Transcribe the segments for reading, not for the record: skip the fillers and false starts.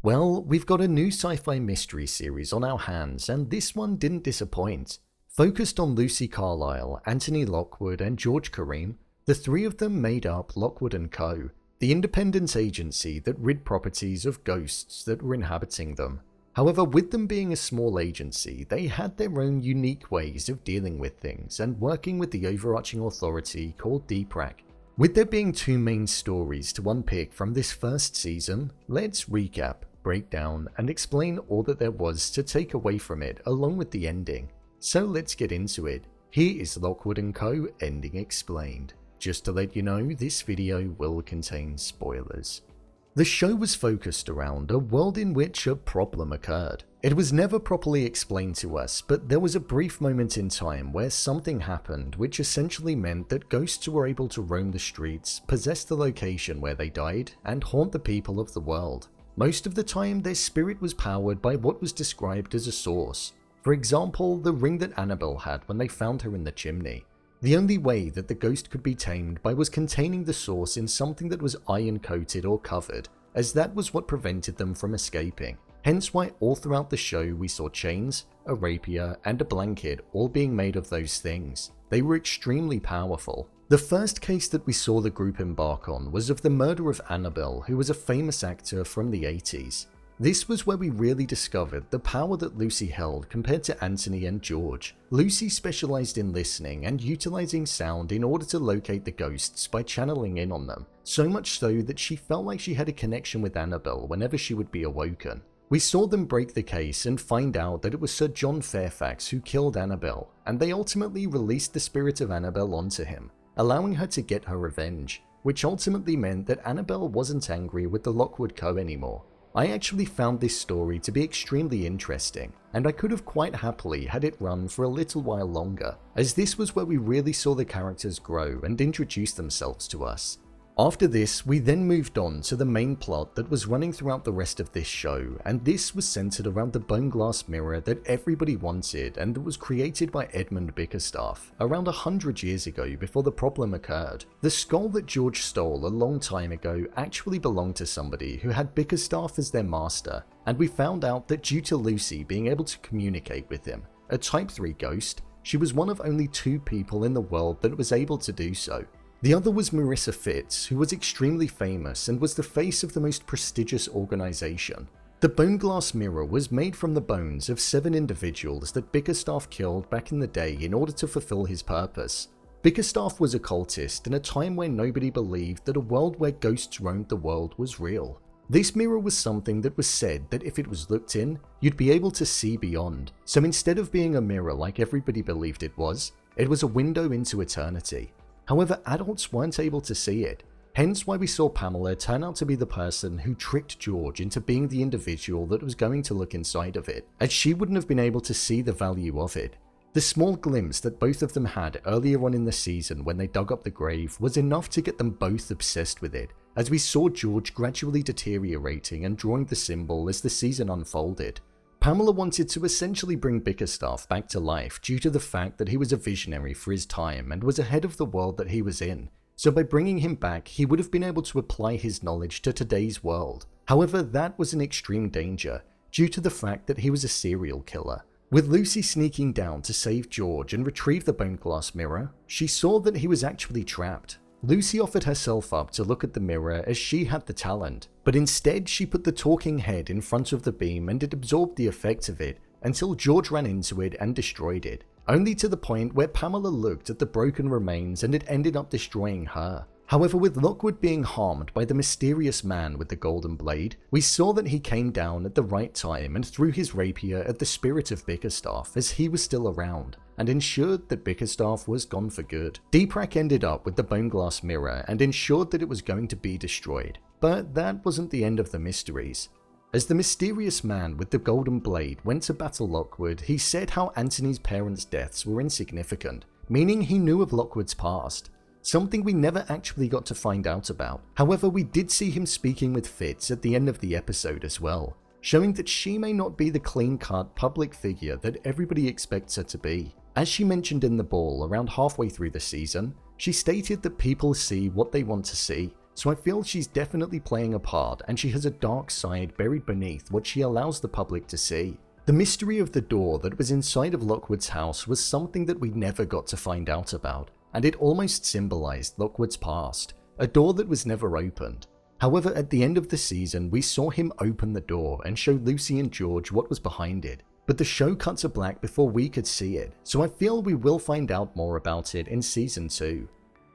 Well, we've got a new sci-fi mystery series on our hands, and this one didn't disappoint. Focused on Lucy Carlyle, Anthony Lockwood, and George Kareem, the three of them made up Lockwood and Co, the independent agency that rid properties of ghosts that were inhabiting them. However, with them being a small agency, they had their own unique ways of dealing with things and working with the overarching authority called DPRAC. With there being two main stories to unpick from this first season, let's recap, break down, and explain all that there was to take away from it along with the ending. So let's get into it. Here is Lockwood and Co ending explained. Just to let you know, this video will contain spoilers. The show was focused around a world in which a problem occurred. It was never properly explained to us, but there was a brief moment in time where something happened which essentially meant that ghosts were able to roam the streets, possess the location where they died, and haunt the people of the world. Most of the time, their spirit was powered by what was described as a source. For example, the ring that Annabelle had when they found her in the chimney. The only way that the ghost could be tamed by was containing the source in something that was iron-coated or covered, as that was what prevented them from escaping. Hence why all throughout the show we saw chains, a rapier, and a blanket all being made of those things. They were extremely powerful. The first case that we saw the group embark on was of the murder of Annabelle, who was a famous actor from the 80s. This was where we really discovered the power that Lucy held compared to Anthony and George. Lucy specialized in listening and utilizing sound in order to locate the ghosts by channeling in on them, so much so that she felt like she had a connection with Annabelle whenever she would be awoken. We saw them break the case and find out that it was Sir John Fairfax who killed Annabelle, and they ultimately released the spirit of Annabelle onto him, allowing her to get her revenge, which ultimately meant that Annabelle wasn't angry with the Lockwood Co anymore. I actually found this story to be extremely interesting, and I could have quite happily had it run for a little while longer, as this was where we really saw the characters grow and introduce themselves to us. After this, we then moved on to the main plot that was running throughout the rest of this show, and this was centered around the bone glass mirror that everybody wanted and that was created by Edmund Bickerstaff around 100 years ago before the problem occurred. The skull that George stole a long time ago actually belonged to somebody who had Bickerstaff as their master, and we found out that due to Lucy being able to communicate with him, a Type 3 ghost, she was one of only 2 people in the world that was able to do so. The other was Marissa Fitz, who was extremely famous and was the face of the most prestigious organization. The bone glass mirror was made from the bones of 7 individuals that Bickerstaff killed back in the day in order to fulfill his purpose. Bickerstaff was a cultist in a time when nobody believed that a world where ghosts roamed the world was real. This mirror was something that was said that if it was looked in, you'd be able to see beyond. So instead of being a mirror like everybody believed it was a window into eternity. However, adults weren't able to see it, hence why we saw Pamela turn out to be the person who tricked George into being the individual that was going to look inside of it, as she wouldn't have been able to see the value of it. The small glimpse that both of them had earlier on in the season when they dug up the grave was enough to get them both obsessed with it, as we saw George gradually deteriorating and drawing the symbol as the season unfolded. Pamela wanted to essentially bring Bickerstaff back to life due to the fact that he was a visionary for his time and was ahead of the world that he was in, so by bringing him back he would have been able to apply his knowledge to today's world. However, that was an extreme danger, due to the fact that he was a serial killer. With Lucy sneaking down to save George and retrieve the bone glass mirror, she saw that he was actually trapped. Lucy offered herself up to look at the mirror as she had the talent, but instead she put the talking head in front of the beam and it absorbed the effect of it until George ran into it and destroyed it, only to the point where Pamela looked at the broken remains and it ended up destroying her. However, with Lockwood being harmed by the mysterious man with the golden blade, we saw that he came down at the right time and threw his rapier at the spirit of Bickerstaff as he was still around, and ensured that Bickerstaff was gone for good. DPRAC ended up with the bone glass mirror and ensured that it was going to be destroyed. But that wasn't the end of the mysteries. As the mysterious man with the golden blade went to battle Lockwood, he said how Anthony's parents' deaths were insignificant, meaning he knew of Lockwood's past. Something we never actually got to find out about. However, we did see him speaking with Fitz at the end of the episode as well, showing that she may not be the clean-cut public figure that everybody expects her to be. As she mentioned in the ball around halfway through the season, she stated that people see what they want to see, so I feel she's definitely playing a part and she has a dark side buried beneath what she allows the public to see. The mystery of the door that was inside of Lockwood's house was something that we never got to find out about, and it almost symbolized Lockwood's past, a door that was never opened. However, at the end of the season, we saw him open the door and show Lucy and George what was behind it, but the show cut to black before we could see it, so I feel we will find out more about it in season 2.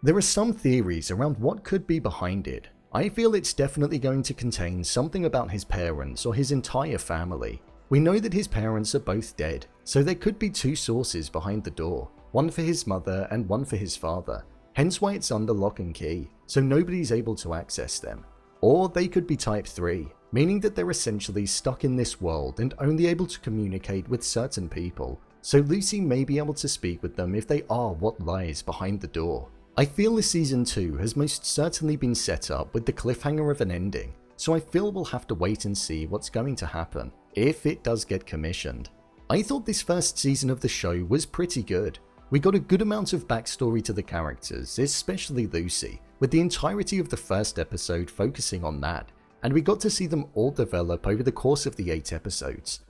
There are some theories around what could be behind it. I feel it's definitely going to contain something about his parents or his entire family. We know that his parents are both dead, so there could be 2 sources behind the door, one for his mother and one for his father, hence why it's under lock and key, so nobody's able to access them. Or they could be type 3, meaning that they're essentially stuck in this world and only able to communicate with certain people, so Lucy may be able to speak with them if they are what lies behind the door. I feel the season 2 has most certainly been set up with the cliffhanger of an ending, so I feel we'll have to wait and see what's going to happen, if it does get commissioned. I thought this first season of the show was pretty good. We got a good amount of backstory to the characters, especially Lucy, with the entirety of the first episode focusing on that, and we got to see them all develop over the course of the 8 episodes.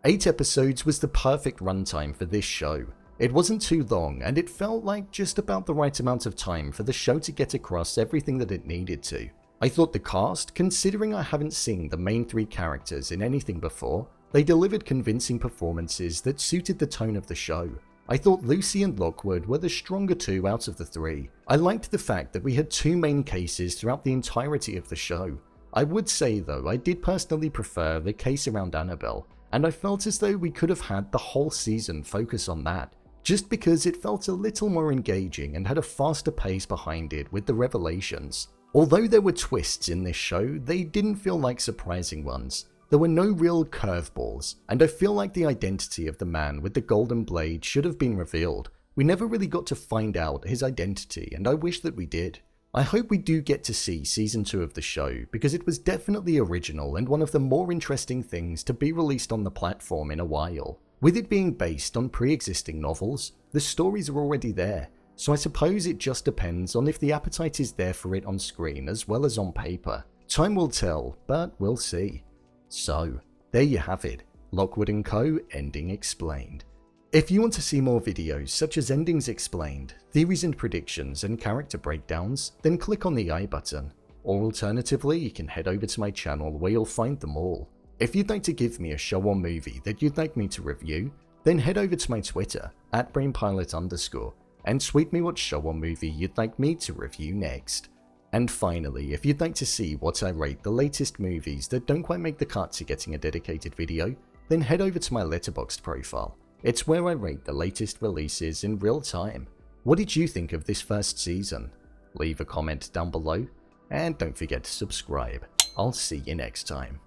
8 episodes was the perfect runtime for this show. It wasn't too long, and it felt like just about the right amount of time for the show to get across everything that it needed to. I thought the cast, considering I haven't seen the main 3 characters in anything before, they delivered convincing performances that suited the tone of the show. I thought Lucy and Lockwood were the stronger 2 out of the 3. I liked the fact that we had 2 main cases throughout the entirety of the show. I would say though, I did personally prefer the case around Annabelle, and I felt as though we could have had the whole season focus on that, just because it felt a little more engaging and had a faster pace behind it with the revelations. Although there were twists in this show, they didn't feel like surprising ones. There were no real curveballs, and I feel like the identity of the man with the golden blade should have been revealed. We never really got to find out his identity, and I wish that we did. I hope we do get to see season 2 of the show, because it was definitely original and one of the more interesting things to be released on the platform in a while. With it being based on pre-existing novels, the stories are already there, so I suppose it just depends on if the appetite is there for it on screen as well as on paper. Time will tell, but we'll see. So, there you have it, Lockwood & Co. Ending Explained. If you want to see more videos such as Endings Explained, theories and predictions, and character breakdowns, then click on the I button. Or alternatively, you can head over to my channel where you'll find them all. If you'd like to give me a show or movie that you'd like me to review, then head over to my Twitter, @brainpilot_, and tweet me what show or movie you'd like me to review next. And finally, if you'd like to see what I rate the latest movies that don't quite make the cut to getting a dedicated video, then head over to my Letterboxd profile. It's where I rate the latest releases in real time. What did you think of this first season? Leave a comment down below, and don't forget to subscribe. I'll see you next time.